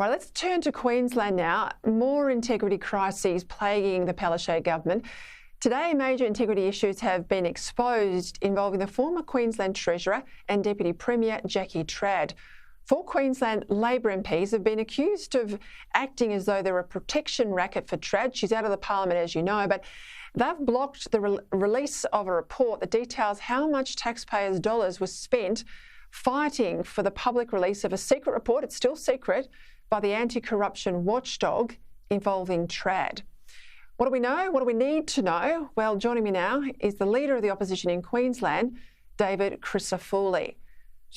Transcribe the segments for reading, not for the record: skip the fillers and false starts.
All right, let's turn to Queensland now. More integrity crises plaguing the Palaszczuk government. Today, major integrity issues have been exposed involving the former Queensland Treasurer and Deputy Premier Jackie Trad. Four Queensland Labor MPs have been accused of acting as though they're a protection racket for Trad. She's out of the parliament, as you know, but they've blocked the release of a report that details how much taxpayers' dollars was spent fighting for the public release of a secret report, it's still secret, by the anti-corruption watchdog involving Trad. What do we know? What do we need to know? Well, joining me now is the Leader of the Opposition in Queensland, David Crisafulli.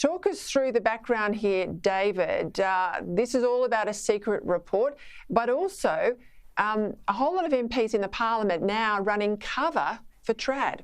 Talk us through the background here, David. This is all about a secret report, but also a whole lot of MPs in the parliament now running cover for Trad.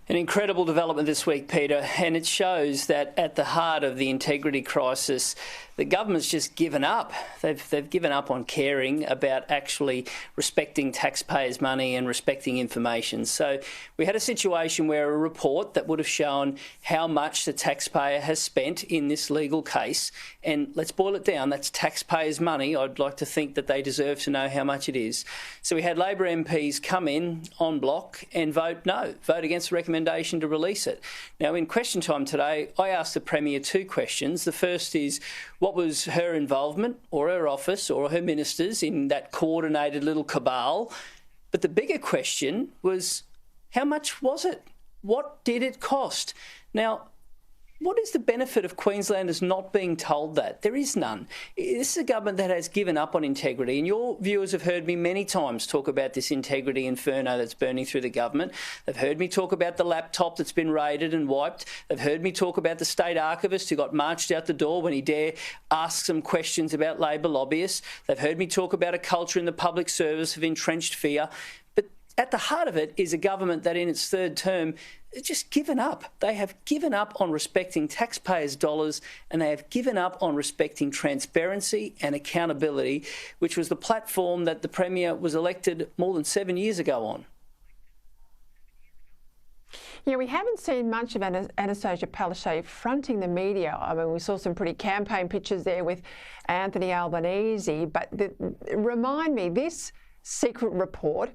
An incredible development this week, Peter, and it shows that at the heart of the integrity crisis, the government's just given up. They've given up on caring about actually respecting taxpayers' money and respecting information. So we had a situation where a report that would have shown how much the taxpayer has spent in this legal case, and let's boil it down, that's taxpayers' money. I'd like to think that they deserve to know how much it is. So we had Labor MPs come in en bloc and vote no, vote against the recommendation to release it. Now, in question time today, I asked the Premier two questions. The first is, what was her involvement or her office or her ministers in that coordinated little cabal? But the bigger question was, how much was it? What did it cost? Now, what is the benefit of Queenslanders not being told that? There is none. This is a government that has given up on integrity, and your viewers have heard me many times talk about this integrity inferno that's burning through the government. They've heard me talk about the laptop that's been raided and wiped. They've heard me talk about the state archivist who got marched out the door when he dared ask some questions about Labor lobbyists. They've heard me talk about a culture in the public service of entrenched fear. But at the heart of it is a government that in its third term has just given up. They have given up on respecting taxpayers' dollars, and they have given up on respecting transparency and accountability, which was the platform that the Premier was elected more than 7 years ago on. Yeah, we haven't seen much of Anastasia Palaszczuk fronting the media. I mean, we saw some pretty campaign pictures there with Anthony Albanese, but remind me, this secret report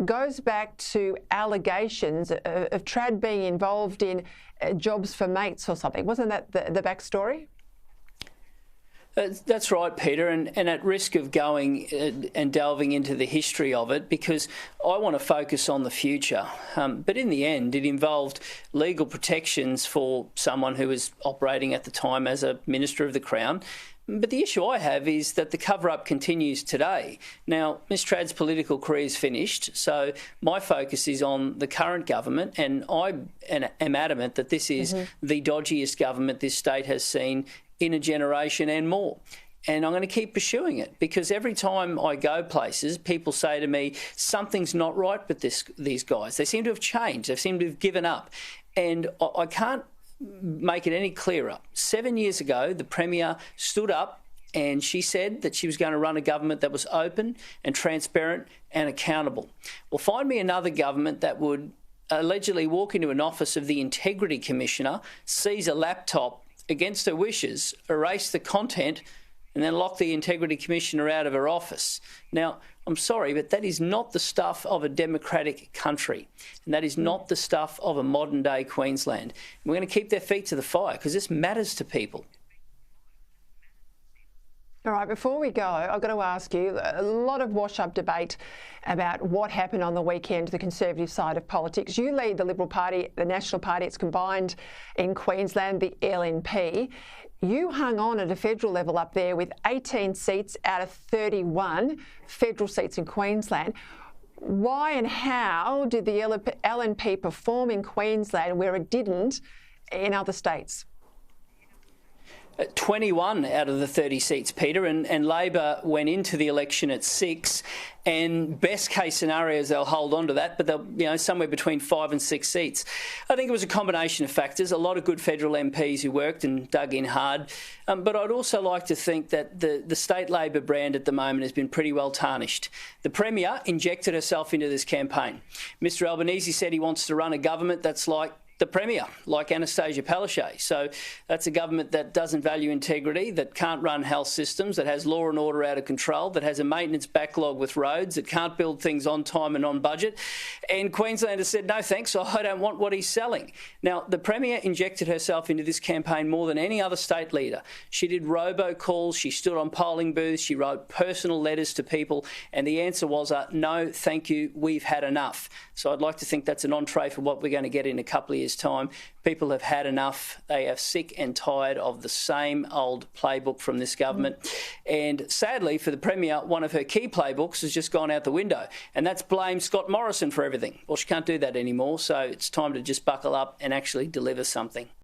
goes back to allegations of Trad being involved in jobs for mates or something. Wasn't that the backstory? That's right, Peter, and at risk of going and delving into the history of it, because I want to focus on the future. But in the end, it involved legal protections for someone who was operating at the time as a Minister of the Crown. But the issue I have is that the cover-up continues today. Now, Ms Trad's political career is finished, so my focus is on the current government, and I am adamant that this is the dodgiest government this state has seen in a generation and more. And I'm going to keep pursuing it, because every time I go places, people say to me, something's not right with these guys. They seem to have changed. They seem to have given up. And I can't make it any clearer. 7 years ago, the Premier stood up and she said that she was going to run a government that was open and transparent and accountable. Well, find me another government that would allegedly walk into an office of the Integrity Commissioner, seize a laptop against her wishes, erase the content, and then lock the Integrity Commissioner out of her office. Now, I'm sorry, but that is not the stuff of a democratic country, and that is not the stuff of a modern-day Queensland. And we're going to keep their feet to the fire, because this matters to people. All right, before we go, I've got to ask you, a lot of wash-up debate about what happened on the weekend to the Conservative side of politics. You lead the Liberal Party, the National Party, it's combined in Queensland, the LNP. You hung on at a federal level up there with 18 seats out of 31 federal seats in Queensland. Why and how did the LNP perform in Queensland where it didn't in other states? 21 out of the 30 seats, Peter, and Labor went into the election at 6, and best case scenarios they'll hold on to that, but they'll, somewhere between 5 and 6 seats. I think it was a combination of factors, a lot of good federal MPs who worked and dug in hard, but I'd also like to think that the state Labor brand at the moment has been pretty well tarnished. The Premier injected herself into this campaign. Mr Albanese said he wants to run a government that's like the Premier, like Anastasia Palaszczuk. So that's a government that doesn't value integrity, that can't run health systems, that has law and order out of control, that has a maintenance backlog with roads, that can't build things on time and on budget. And Queenslanders said, no thanks, I don't want what he's selling. Now, the Premier injected herself into this campaign more than any other state leader. She did robocalls, she stood on polling booths, she wrote personal letters to people, and the answer was no, thank you, we've had enough. So I'd like to think that's an entree for what we're going to get in a couple of years' time. People have had enough. They are sick and tired of the same old playbook from this government. And sadly for the Premier, one of her key playbooks has just gone out the window, and that's blame Scott Morrison for everything. Well, she can't do that anymore, so it's time to just buckle up and actually deliver something.